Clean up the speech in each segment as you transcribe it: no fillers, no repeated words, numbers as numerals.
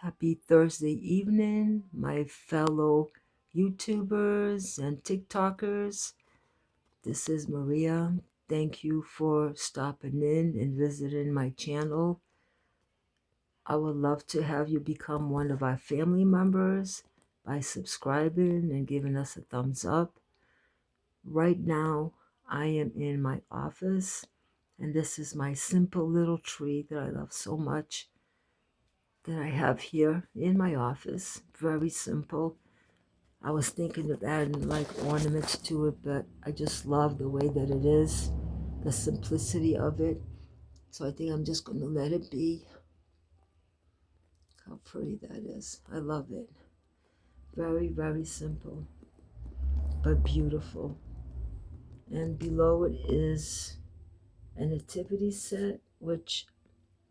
Happy Thursday evening, my fellow YouTubers and TikTokers. This is Maria. Thank you for stopping in and visiting my channel. I would love to have you become one of our family members by subscribing and giving us a thumbs up. Right now, I am in my office, and this is my simple little tree that I love so much that I have here in my office. Very simple. I was thinking of adding like ornaments to it, but I just love the way that it is, the simplicity of it. So I think I'm just going to let it be. How pretty that is. I love it. Very, very simple, but beautiful. And below it is a nativity set, which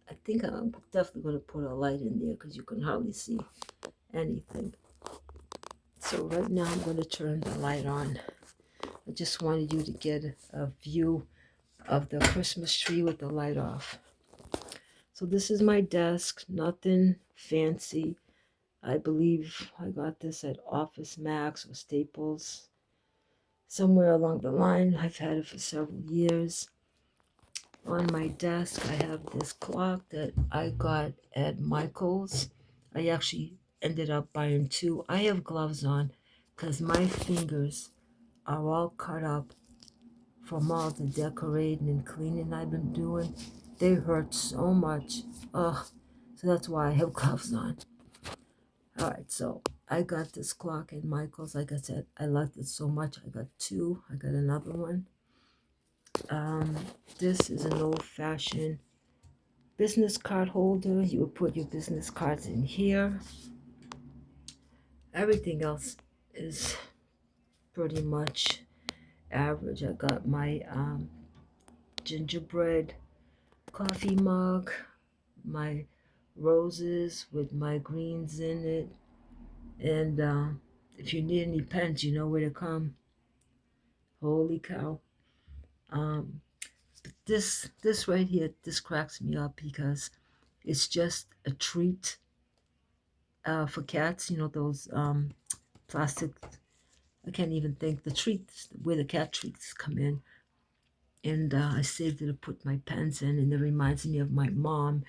I think I'm definitely going to put a light in there because you can hardly see anything. So right now I'm going to turn the light on. I just wanted you to get a view of the Christmas tree with the light off. So this is my desk, nothing fancy. I believe I got this at Office Max or Staples. Somewhere along the line, I've had it for several years. On my desk, I have this clock that I got at Michael's. I actually ended up buying two. I have gloves on because my fingers are all cut up from all the decorating and cleaning I've been doing. They hurt so much. Ugh. So that's why I have gloves on. All right, so I got this clock at Michael's. Like I said, I liked it so much. I got two. I got another one. This is an old-fashioned business card holder. You would put your business cards in here. Everything else is pretty much average. I got my gingerbread coffee mug, my roses with my greens in it, and if you need any pens, you know where to come. Holy cow. um this right here, this cracks me up because it's just a treat for cats, you know, those plastic, I can't even think, the treats where the cat treats come in. And I saved it to put my pens in, and it reminds me of my mom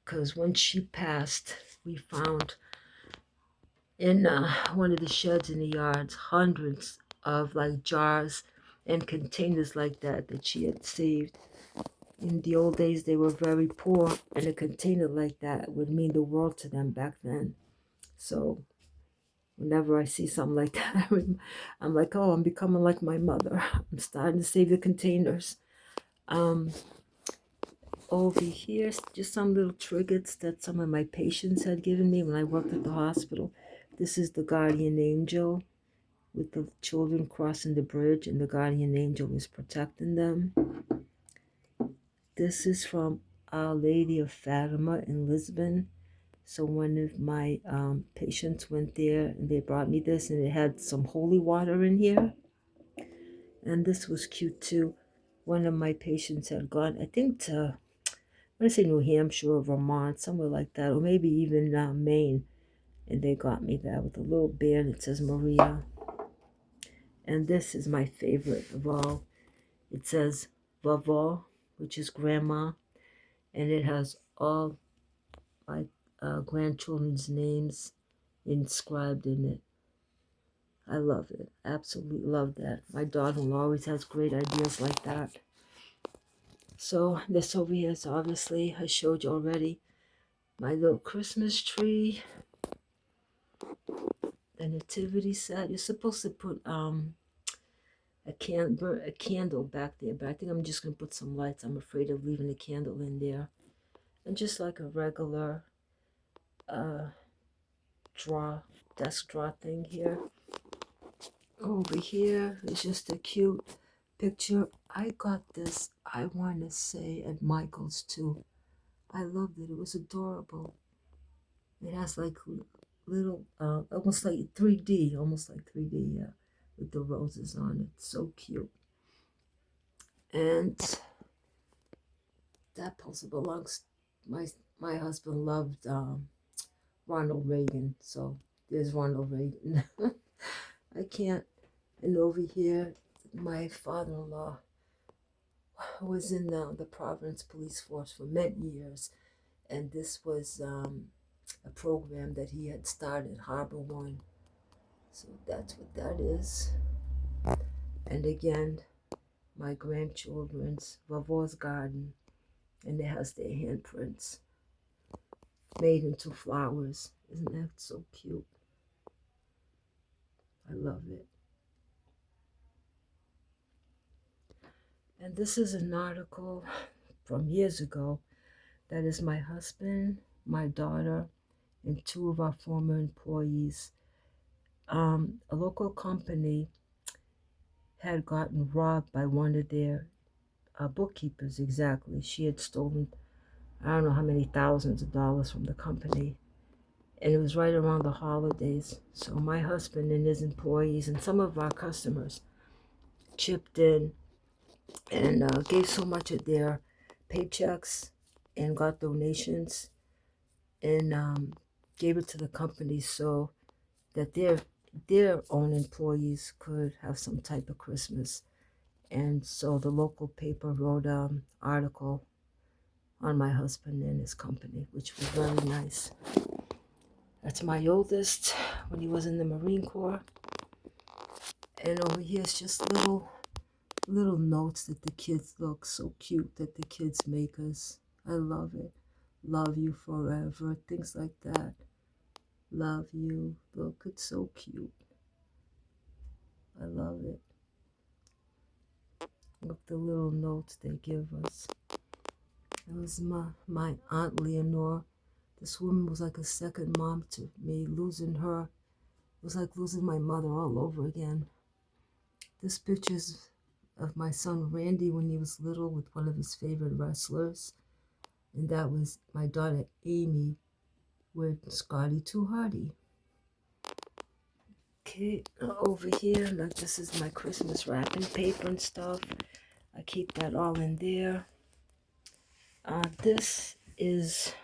because when she passed, we found in one of the sheds in the yards hundreds of like jars and containers like that that she had saved. In the old days, they were very poor, and a container like that would mean the world to them back then. So whenever I see something like that, I'm like, oh, I'm becoming like my mother. I'm starting to save the containers. Um, Over here, just some little trinkets that some of my patients had given me when I worked at the hospital. This is the guardian angel with the children crossing the bridge, and the guardian angel is protecting them. This is from Our Lady of Fatima in Lisbon. So one of my patients went there and they brought me this, and it had some holy water in here. And this was cute too. One of my patients had gone, I think, to, I want to say New Hampshire or Vermont, somewhere like that, or maybe even Maine. And they got me that with a little bear, and it says Maria. And this is my favorite of all. It says Vavo, which is grandma, and it has all my grandchildren's names inscribed in it. I love it. Absolutely love that. My daughter-in-law always has great ideas like that. So this over here is obviously, I showed you already, my little Christmas tree, the nativity set. You're supposed to put a candle back there, but I think I'm just gonna put some lights. I'm afraid of leaving the candle in there. And just like a regular uh desk drawer thing here. Over here is just a cute picture. I got this, I want to say, at Michael's too. I loved it. It was adorable. It has like little, almost like 3D, yeah, with the roses on it. So cute. And that also belongs, my my husband loved Ronald Reagan. So there's Ronald Reagan. I can't. And over here, my father-in-law was in the Providence Police Force for many years. And this was a program that he had started, Harbor One. So that's what that is. And again, my grandchildren's Vavo's garden, and it has their handprints made into flowers. Isn't that so cute? I love it. And this is an article from years ago. That is my husband, my daughter, and two of our former employees. A local company had gotten robbed by one of their bookkeepers, exactly. She had stolen, I don't know how many thousands of dollars from the company. And it was right around the holidays. So my husband and his employees and some of our customers chipped in and gave so much of their paychecks and got donations and gave it to the company so that their own employees could have some type of Christmas. And so the local paper wrote an article on my husband and his company, which was very nice. That's my oldest when he was in the Marine Corps. And over here is just little notes that the kids look so cute that the kids make us. I love it. Love you forever. Things like that. Love you. Look, it's so cute. I love it. Look, the little notes they give us. It was my Aunt Leonore. This woman was like a second mom to me. Losing her was like losing my mother all over again. This picture's of my son Randy when he was little with one of his favorite wrestlers. And that was my daughter Amy with Scotty 2 Hardy. Okay, over here, like this is my Christmas wrapping paper and stuff. I keep that all in there. This is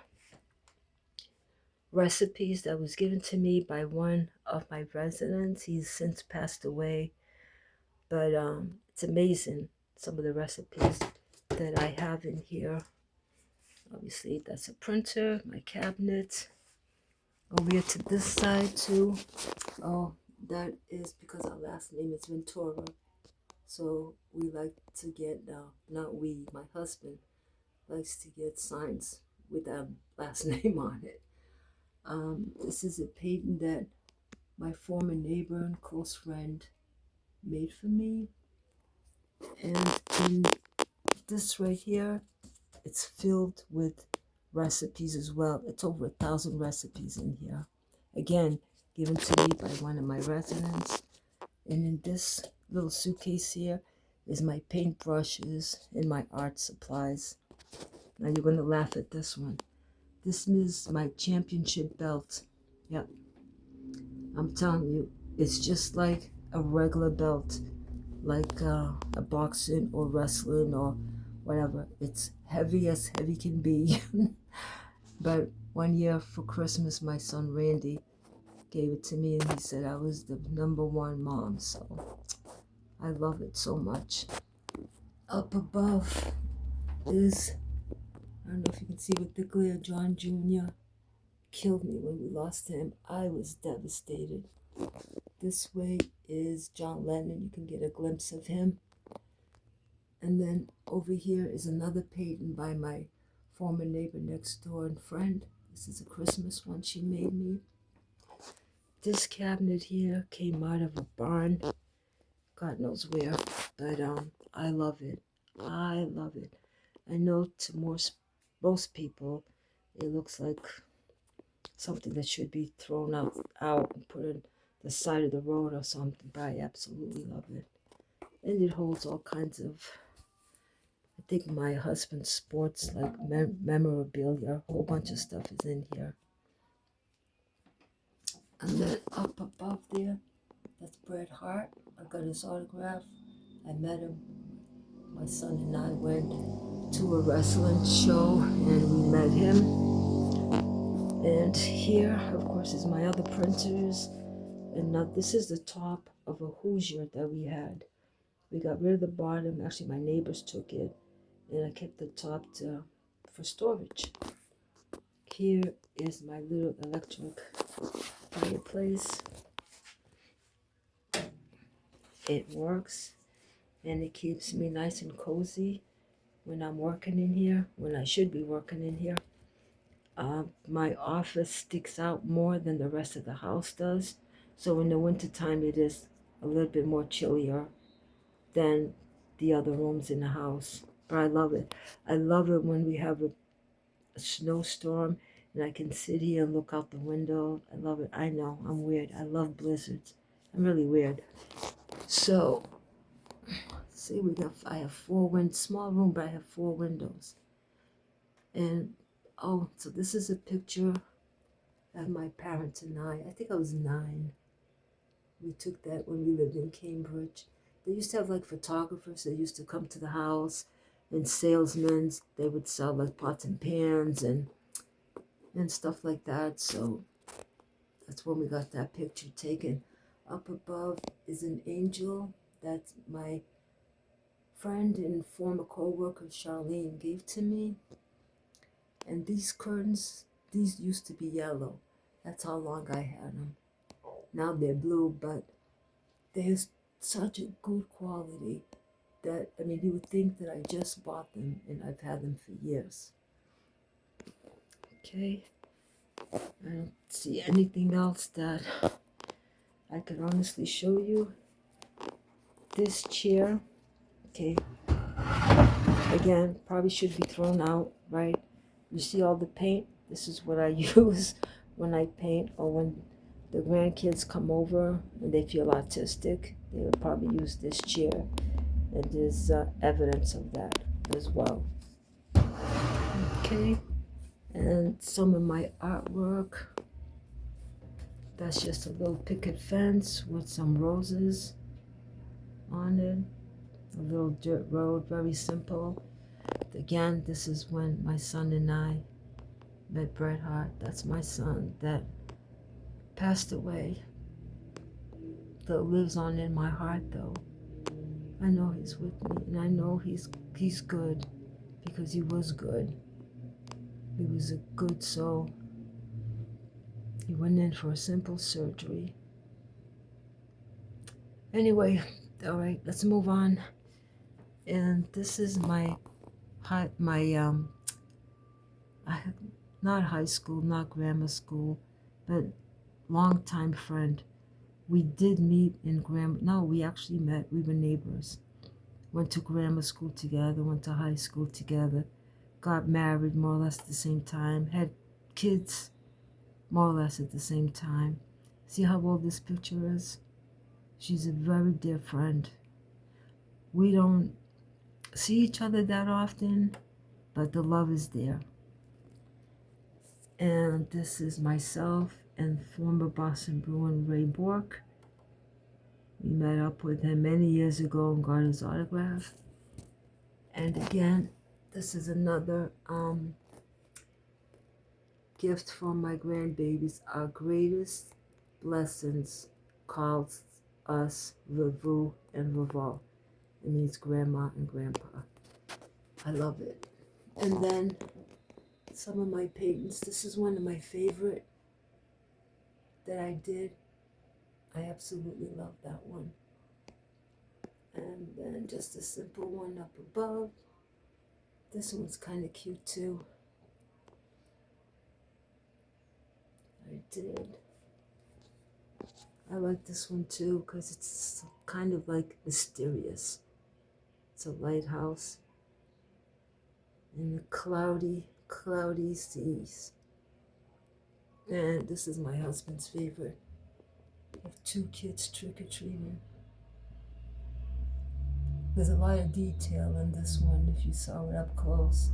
recipes that was given to me by one of my residents. He's since passed away, but it's amazing some of the recipes that I have in here. Obviously, that's a printer, my cabinet. Over here to this side too. Oh, that is because our last name is Ventura. So we like to get, not we, my husband likes to get signs with that last name on it. This is a painting that my former neighbor and close friend made for me. And in this right here, it's filled with recipes as well. It's over 1,000 recipes in here. Again, given to me by one of my residents. And in this little suitcase here is my paintbrushes and my art supplies. Now you're going to laugh at this one. This is my championship belt. Yep. I'm telling you, it's just like a regular belt, like a boxing or wrestling or whatever. It's heavy as heavy can be. But one year for Christmas, my son Randy gave it to me and he said I was the #1 mom. So I love it so much. Up above is, I don't know if you can see with the glare, John Jr. killed me when we lost him. I was devastated. This way is John Lennon. You can get a glimpse of him. And then over here is another painting by my former neighbor next door and friend. This is a Christmas one she made me. This cabinet here came out of a barn. God knows where. But I love it. I love it. I know to most people, it looks like something that should be thrown out and put on the side of the road or something, but I absolutely love it. And it holds all kinds of, I think my husband's sports, like memorabilia, a whole bunch of stuff is in here. And then up above there, that's Bret Hart. I got his autograph. I met him. My son and I went to a wrestling show and we met him. And Here, of course, is my other printers. And now this is the top of a Hoosier that we had. We got rid of the bottom. Actually, my neighbors took it. And I kept the top for storage. Here is my little electric fireplace. It works. And it keeps me nice and cozy when I'm working in here, when I should be working in here. My office sticks out more than the rest of the house does. So in the wintertime, it is a little bit more chillier than the other rooms in the house. But I love it. I love it when we have a snowstorm and I can sit here and look out the window. I love it. I know, I'm weird. I love blizzards. I'm really weird. So, see, I have small room, but I have 4 windows. And, oh, so this is a picture of my parents and I think I was 9. We took that when we lived in Cambridge. They used to have like photographers that used to come to the house, and salesmen. They would sell like pots and pans and stuff like that. So that's when we got that picture taken. Up above is an angel that my friend and former co-worker Charlene gave to me. And these curtains, these used to be yellow. That's how long I had them. Now they're blue, but they're such a good quality that, I mean, you would think that I just bought them and I've had them for years. Okay, I don't see anything else that I could honestly show you. This chair, okay, again, probably should be thrown out, right? You see all the paint? This is what I use when I paint, or when the grandkids come over and they feel artistic, they would probably use this chair. And there's evidence of that as well. Okay, and some of my artwork. That's just a little picket fence with some roses on it. A little dirt road, very simple. Again, this is when my son and I met Bret Hart. That's my son that passed away. That lives on in my heart, though. I know he's with me, and I know he's good, because he was good. He was a good soul. He went in for a simple surgery. Anyway, all right, let's move on. And this is not high school, not grammar school, but longtime friend. We did meet in we actually met. We were neighbors. Went to grammar school together, went to high school together, got married more or less at the same time, had kids more or less at the same time. See how old this picture is? She's a very dear friend. We don't see each other that often, but the love is there. And this is myself and former Boston Bruin Ray Bork. We met up with him many years ago and got his autograph. And again, this is another gift from my grandbabies. Our greatest blessings calls us Vavu and Vaval. It means grandma and grandpa. I love it. And then some of my paintings. This is one of my favorite that I did. I absolutely love that one. And then just a simple one up above. This one's kind of cute too. I did. I like this one too because it's kind of like mysterious. It's a lighthouse in the cloudy seas. And this is my husband's favorite. I have 2 kids trick-or-treating. There's a lot of detail in this one if you saw it up close.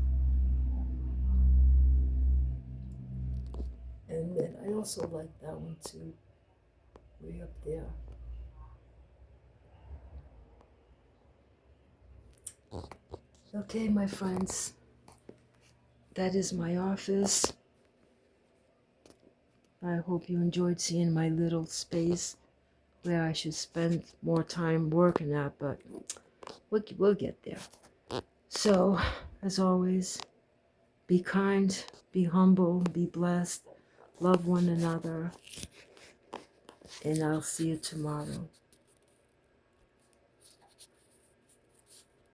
And then I also like that one too, way up there. Okay, my friends, that is my office. I hope you enjoyed seeing my little space where I should spend more time working at, but we'll get there. So, as always, be kind, be humble, be blessed, love one another, and I'll see you tomorrow.